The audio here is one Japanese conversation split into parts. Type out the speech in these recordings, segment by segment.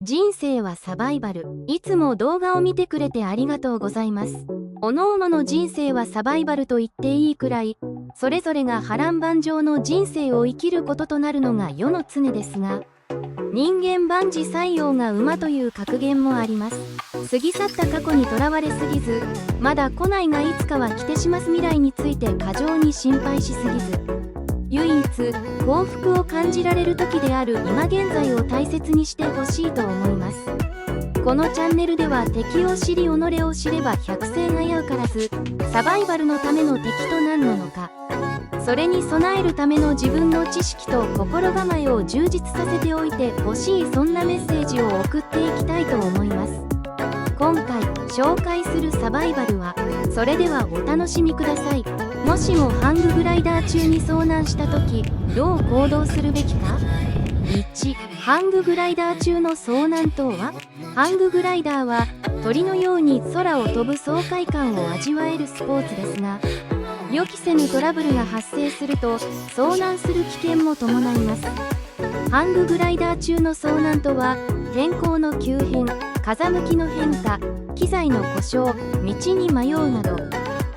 人生はサバイバル。いつも動画を見てくれてありがとうございます。おのおのの人生はサバイバルと言っていいくらい、それぞれが波乱万丈の人生を生きることとなるのが世の常ですが、人間万事塞翁が馬という格言もあります。過ぎ去った過去にとらわれすぎず、まだ来ないがいつかは来てします未来について過剰に心配しすぎず、唯一幸福を感じられる時である今現在を大切にしてほしいと思います。このチャンネルでは敵を知り己を知れば百戦危うからず、サバイバルのための敵と何なのか、それに備えるための自分の知識と心構えを充実させておいてほしい、そんなメッセージを送っていきたいと思います。今回紹介するサバイバルは、それではお楽しみください。もしもハンググライダー中に遭難した時、どう行動するべきか。1、ハンググライダー中の遭難とは。ハンググライダーは鳥のように空を飛ぶ爽快感を味わえるスポーツですが、予期せぬトラブルが発生すると遭難する危険も伴います。ハンググライダー中の遭難とは、天候の急変、風向きの変化、機材の故障、道に迷うなど、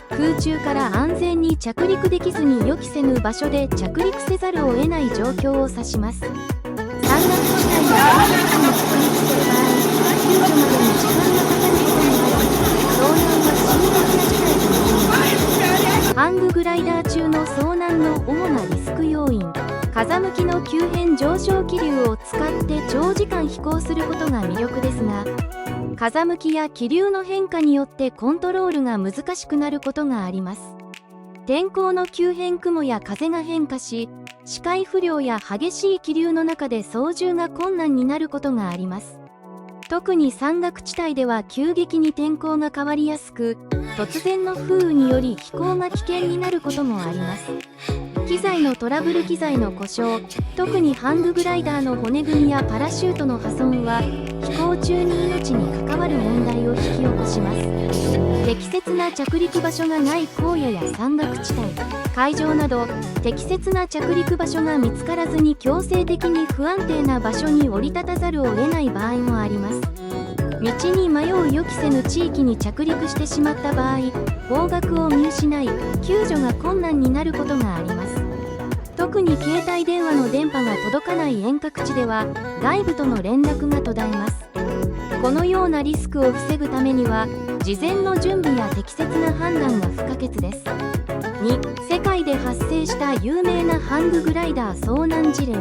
空中から安全に着陸できずに予期せぬ場所で着陸せざるを得ない状況を指します。山岳地帯や山岳地に着陸する場合、救助までに時間がかかることもあり、遭難は深刻な事態となります。ハンググライダー中の遭難の主なリスク要因、風向きの急変上昇気流を使って長時間飛行することが魅力ですが、風向きや気流の変化によってコントロールが難しくなることがあります。天候の急変、雲や風が変化し、視界不良や激しい気流の中で操縦が困難になることがあります。特に山岳地帯では急激に天候が変わりやすく、突然の風雨により飛行が危険になることもあります。機材のトラブル、機材の故障、特にハンググライダーの骨組みやパラシュートの破損は飛行中に命に関わる問題を引き起こします。適切な着陸場所がない荒野や山岳地帯、海上など適切な着陸場所が見つからずに強制的に不安定な場所に降り立たざるを得ない場合もあります。道に迷う予期せぬ地域に着陸してしまった場合、方角を見失い救助が困難になることがあります。特に携帯電話の電波が届かない遠隔地では外部との連絡が途絶えます。このようなリスクを防ぐためには、事前の準備や適切な判断が不可欠です。2、世界で発生した有名なハンググライダー遭難事例。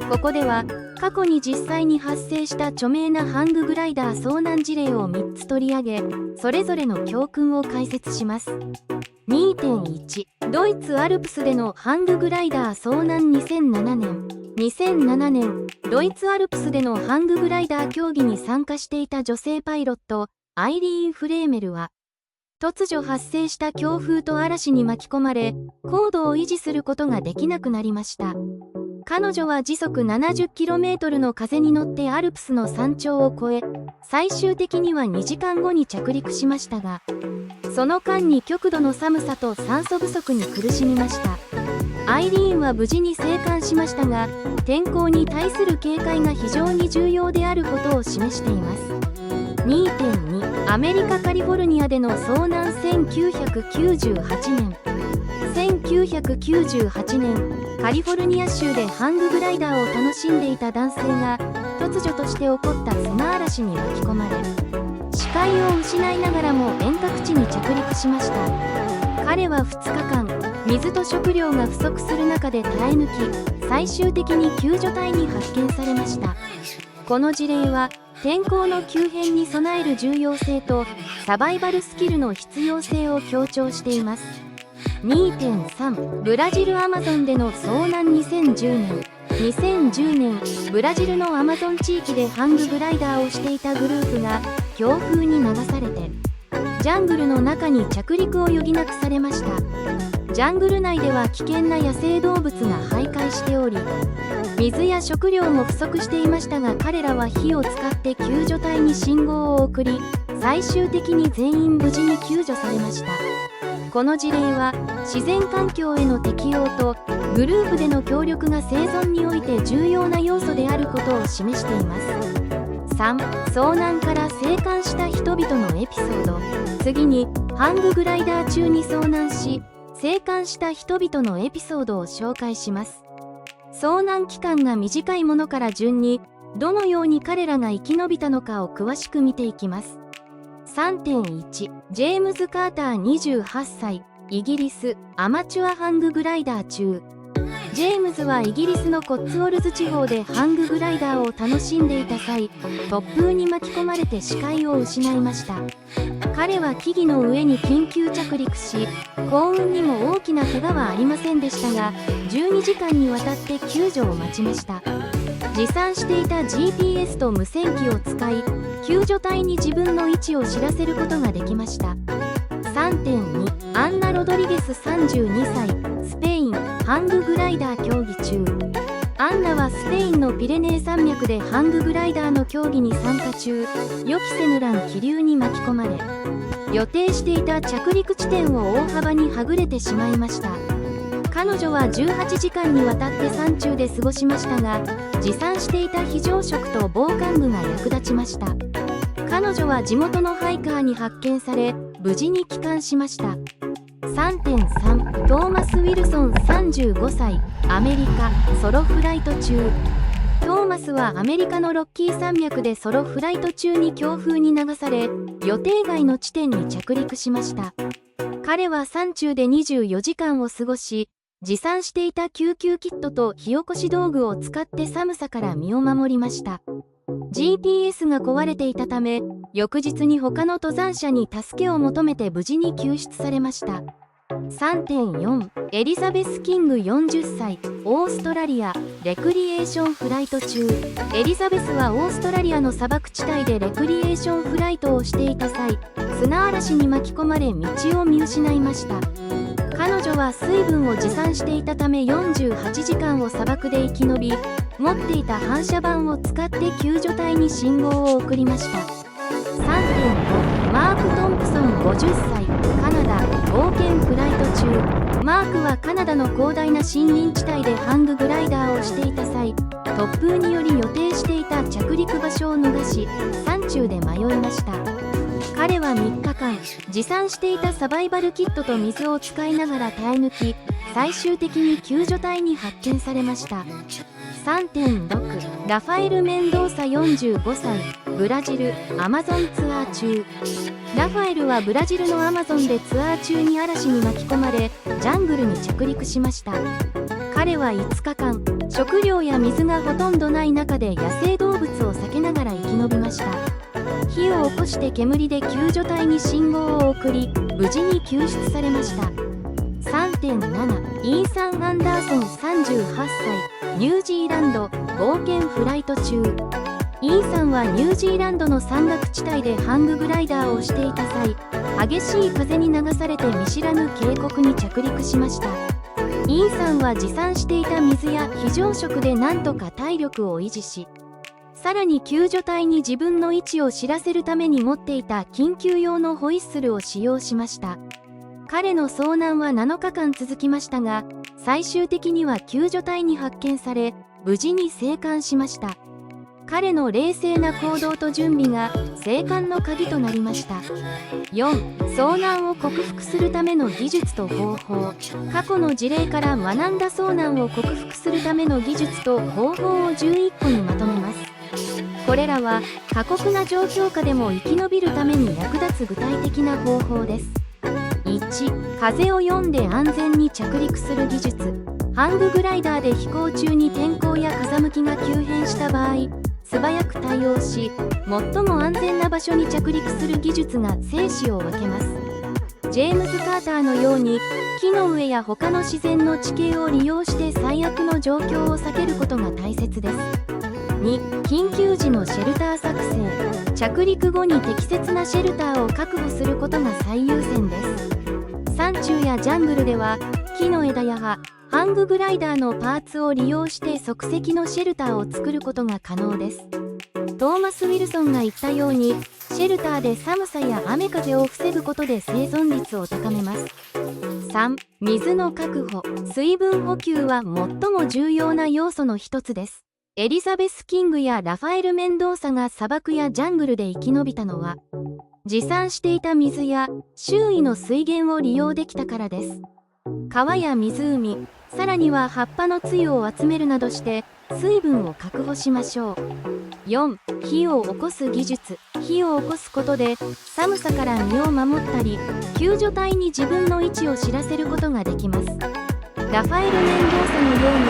ここでは過去に実際に発生した著名なハンググライダー遭難事例を3つ取り上げ、それぞれの教訓を解説します。2.1、ドイツアルプスでのハンググライダー遭難。2007年、ドイツアルプスでのハンググライダー競技に参加していた女性パイロット、アイリーン・フレーメルは、突如発生した強風と嵐に巻き込まれ、高度を維持することができなくなりました。彼女は時速 70km の風に乗ってアルプスの山頂を越え、最終的には2時間後に着陸しましたが、その間に極度の寒さと酸素不足に苦しみました。アイリーンは無事に生還しましたが、天候に対する警戒が非常に重要であることを示しています。2.2、アメリカ・カリフォルニアでの遭難。1998年、カリフォルニア州でハンググライダーを楽しんでいた男性が突如として起こった砂嵐に巻き込まれ、視界を失いながらも遠隔地に着陸しました。彼は2日間、水と食料が不足する中で耐え抜き、最終的に救助隊に発見されました。この事例は天候の急変に備える重要性とサバイバルスキルの必要性を強調しています。2.3、ブラジルアマゾンでの遭難。2010年、ブラジルのアマゾン地域でハンググライダーをしていたグループが強風に流されて、ジャングルの中に着陸を余儀なくされました。ジャングル内では危険な野生動物が徘徊しており、水や食料も不足していましたが、彼らは火を使って救助隊に信号を送り、最終的に全員無事に救助されました。この事例は自然環境への適応とグループでの協力が生存において重要な要素であることを示しています。3、遭難から生還した人々のエピソード。次に、ハンググライダー中に遭難し、生還した人々のエピソードを紹介します。遭難期間が短いものから順に、どのように彼らが生き延びたのかを詳しく見ていきます。3.1 ジェームズ・カーター28歳、イギリス、アマチュアハンググライダー中。ジェームズはイギリスのコッツウォルズ地方でハンググライダーを楽しんでいた際、突風に巻き込まれて視界を失いました。彼は木々の上に緊急着陸し、幸運にも大きな怪我はありませんでしたが、12時間にわたって救助を待ちました。持参していた GPS と無線機を使い、救助隊に自分の位置を知らせることができました。3.2 アンナ・ロドリゲス32歳、スペイン、ハンググライダー競技中。アンナはスペインのピレネー山脈でハンググライダーの競技に参加中、予期せぬ乱気流に巻き込まれ、予定していた着陸地点を大幅にはぐれてしまいました。彼女は18時間にわたって山中で過ごしましたが、持参していた非常食と防寒具が役立ちました。彼女は地元のハイカーに発見され、無事に帰還しました。3.3 トーマス・ウィルソン35歳、アメリカ、ソロフライト中。トーマスはアメリカのロッキー山脈でソロフライト中に強風に流され、予定外の地点に着陸しました。彼は山中で24時間を過ごし、持参していた救急キットと火起こし道具を使って寒さから身を守りました。GPS が壊れていたため、翌日に他の登山者に助けを求めて無事に救出されました。3.4 エリザベス・キング40歳、オーストラリア、レクリエーションフライト中。エリザベスはオーストラリアの砂漠地帯でレクリエーションフライトをしていた際、砂嵐に巻き込まれ道を見失いました。彼女は水分を持参していたため48時間を砂漠で生き延び、持っていた反射板を使って救助隊に信号を送りました。3.5 マーク・トンプソン50歳、カナダ、冒険フライト中。マークはカナダの広大な森林地帯でハンググライダーをしていた際、突風により予定していた着陸場所を逃し、山中で迷いました。彼は3日間、持参していたサバイバルキットと水を使いながら耐え抜き、最終的に救助隊に発見されました。3.6 ラファエル・メンドーサ45歳、ブラジル、アマゾンツアー中。ラファエルはブラジルのアマゾンでツアー中に嵐に巻き込まれ、ジャングルに着陸しました。彼は5日間、食料や水がほとんどない中で野生動物を避けながら生き延びました。火を起こして煙で救助隊に信号を送り、無事に救出されました。3.7 イーサン・アンダーソン38歳、ニュージーランド、冒険フライト中。イーサンはニュージーランドの山岳地帯でハンググライダーをしていた際、激しい風に流されて見知らぬ渓谷に着陸しました。イーサンは持参していた水や非常食で何とか体力を維持し、さらに救助隊に自分の位置を知らせるために持っていた緊急用のホイッスルを使用しました。彼の遭難は7日間続きましたが、最終的には救助隊に発見され、無事に生還しました。彼の冷静な行動と準備が生還の鍵となりました。4. 遭難を克服するための技術と方法。過去の事例から学んだ遭難を克服するための技術と方法を11個にまとめます。これらは過酷な状況下でも生き延びるために役立つ具体的な方法です。1. 風を読んで安全に着陸する技術。ハンググライダーで飛行中に天候や風向きが急変した場合、素早く対応し、最も安全な場所に着陸する技術が生死を分けます。ジェームズ・カーターのように、木の上や他の自然の地形を利用して最悪の状況を避けることが大切です。2. 緊急時のシェルター作成。着陸後に適切なシェルターを確保することが最優先です。山中やジャングルでは、木の枝や葉、ハンググライダーのパーツを利用して即席のシェルターを作ることが可能です。トーマス・ウィルソンが言ったように、シェルターで寒さや雨風を防ぐことで生存率を高めます。3. 水の確保。水分補給は最も重要な要素の一つです。エリザベス・キングやラファエル・メンドーサが砂漠やジャングルで生き延びたのは、持参していた水や周囲の水源を利用できたからです。川や湖、さらには葉っぱの露を集めるなどして水分を確保しましょう。4. 火を起こす技術。火を起こすことで寒さから身を守ったり、救助隊に自分の位置を知らせることができます。ラファエル・メンドーサのように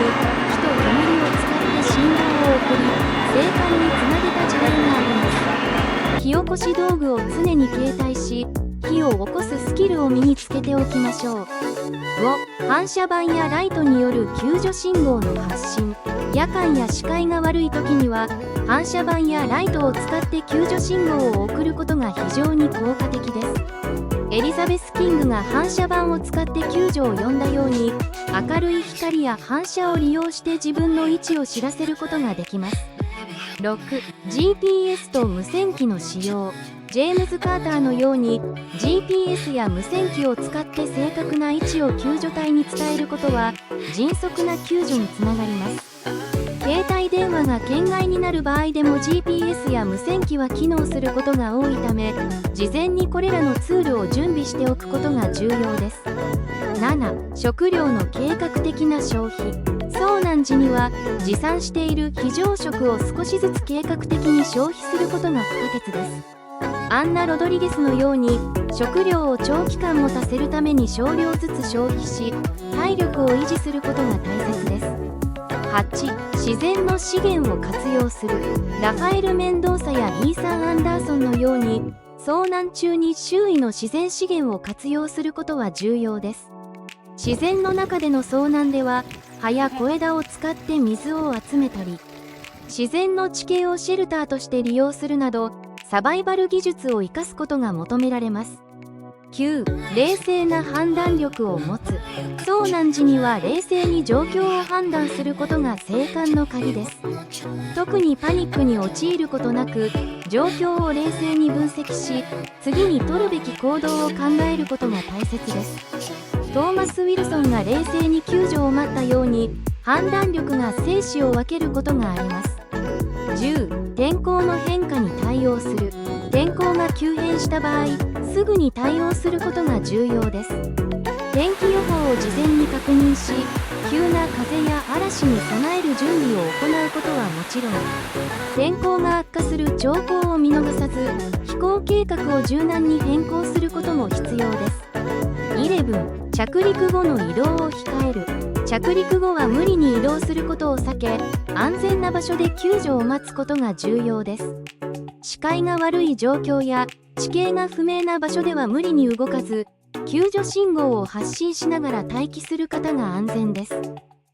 火と煙を使って信号を送り、生還につなげた事例があります。火起こし道具を常に携帯し、火を起こすスキルを身につけておきましょう。5. 反射板やライトによる救助信号の発信。夜間や視界が悪い時には反射板やライトを使って救助信号を送ることが非常に効果的です。エリザベス・キングが反射板を使って救助を呼んだように、明るい光や反射を利用して自分の位置を知らせることができます。6. GPS と無線機の使用。ジェームズ・カーターのように GPS や無線機を使って正確な位置を救助隊に伝えることは迅速な救助につながります。携帯電話が圏外になる場合でも GPS や無線機は機能することが多いため、事前にこれらのツールを準備しておくことが重要です。7. 食料の計画的な消費。遭難時には持参している非常食を少しずつ計画的に消費することが不可欠です。アンナ・ロドリゲスのように食料を長期間持たせるために少量ずつ消費し、体力を維持することが大切です。8. 自然の資源を活用する。ラファエル・メンドーサやイーサン・アンダーソンのように遭難中に周囲の自然資源を活用することは重要です。自然の中での遭難では葉や小枝を使って水を集めたり、自然の地形をシェルターとして利用するなどサバイバル技術を生かすことが求められます。9. 冷静な判断力を持つ。遭難時には冷静に状況を判断することが生還の鍵です。特にパニックに陥ることなく、状況を冷静に分析し、次に取るべき行動を考えることが大切です。トーマス・ウィルソンが冷静に救助を待ったように、判断力が生死を分けることがあります。10. 天候の変化に対応する。天候が急変した場合、すぐに対応することが重要です。天気予報を事前に確認し、急な風や嵐に備える準備を行うことはもちろん、天候が悪化する兆候を見逃さず、飛行計画を柔軟に変更することも必要です。11. 着陸後の移動を控える。着陸後は無理に移動することを避け、安全な場所で救助を待つことが重要です。視界が悪い状況や地形が不明な場所では無理に動かず、救助信号を発信しながら待機する方が安全です。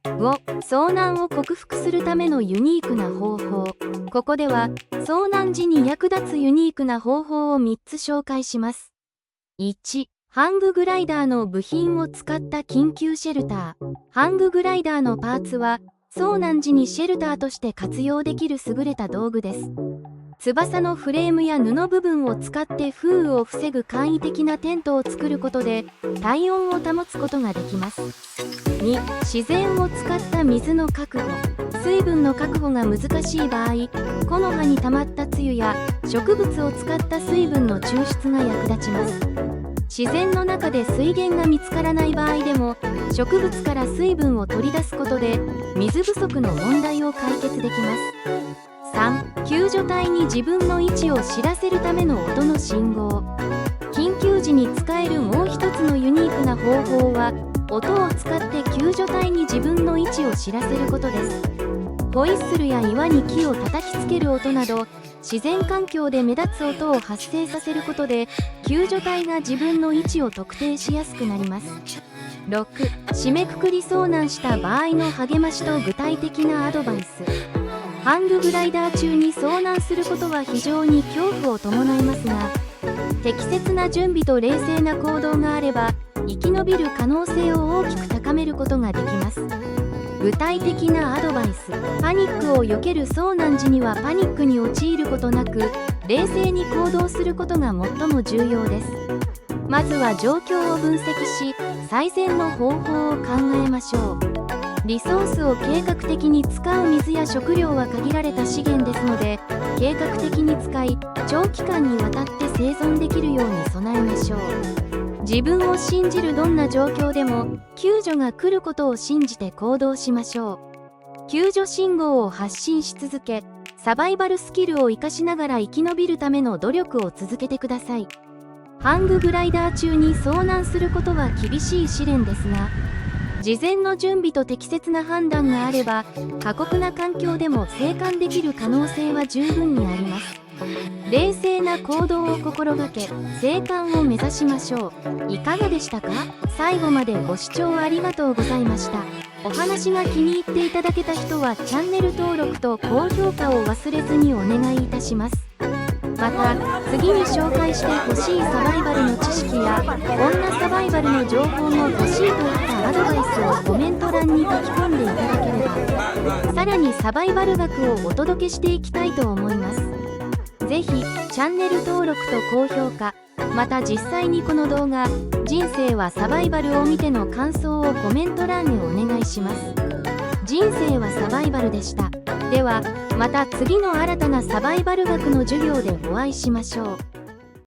5. 遭難を克服するためのユニークな方法。ここでは遭難時に役立つユニークな方法を3つ紹介します。1. ハンググライダーの部品を使った緊急シェルター。ハンググライダーのパーツは遭難時にシェルターとして活用できる優れた道具です。翼のフレームや布部分を使って風雨を防ぐ簡易的なテントを作ることで体温を保つことができます。2. 自然を使った水の確保。水分の確保が難しい場合、木の葉に溜まったつゆや植物を使った水分の抽出が役立ちます。自然の中で水源が見つからない場合でも、植物から水分を取り出すことで水不足の問題を解決できます。3. 救助隊に自分の位置を知らせるための音の信号。緊急時に使えるもう一つのユニークな方法は、音を使って救助隊に自分の位置を知らせることです。ホイッスルや岩に木を叩きつける音など、自然環境で目立つ音を発生させることで、救助隊が自分の位置を特定しやすくなります。6. 締めくくり遭難した場合の励ましと具体的なアドバイス。ハンググライダー中に遭難することは非常に恐怖を伴いますが、適切な準備と冷静な行動があれば、生き延びる可能性を大きく高めることができます。具体的なアドバイス。パニックを避ける遭難時にはパニックに陥ることなく、冷静に行動することが最も重要です。まずは状況を分析し、最善の方法を考えましょう。リソースを計画的に使う水や食料は限られた資源ですので、計画的に使い、長期間にわたって生存できるように備えましょう。自分を信じるどんな状況でも、救助が来ることを信じて行動しましょう。救助信号を発信し続け、サバイバルスキルを活かしながら生き延びるための努力を続けてください。ハンググライダー中に遭難することは厳しい試練ですが、事前の準備と適切な判断があれば、過酷な環境でも生還できる可能性は十分にあります。冷静な行動を心がけ、生還を目指しましょう。いかがでしたか？最後までご視聴ありがとうございました。お話が気に入っていただけた人はチャンネル登録と高評価を忘れずにお願いいたします。また、次に紹介してほしいサバイバルの知識や、こんなサバイバルの情報も欲しいといったアドバイスをコメント欄に書き込んでいただければ、さらにサバイバル学をお届けしていきたいと思います。ぜひ、チャンネル登録と高評価、また実際にこの動画、人生はサバイバルを見ての感想をコメント欄にお願いします。人生はサバイバルでした。では、また次の新たなサバイバル学の授業でお会いしましょう。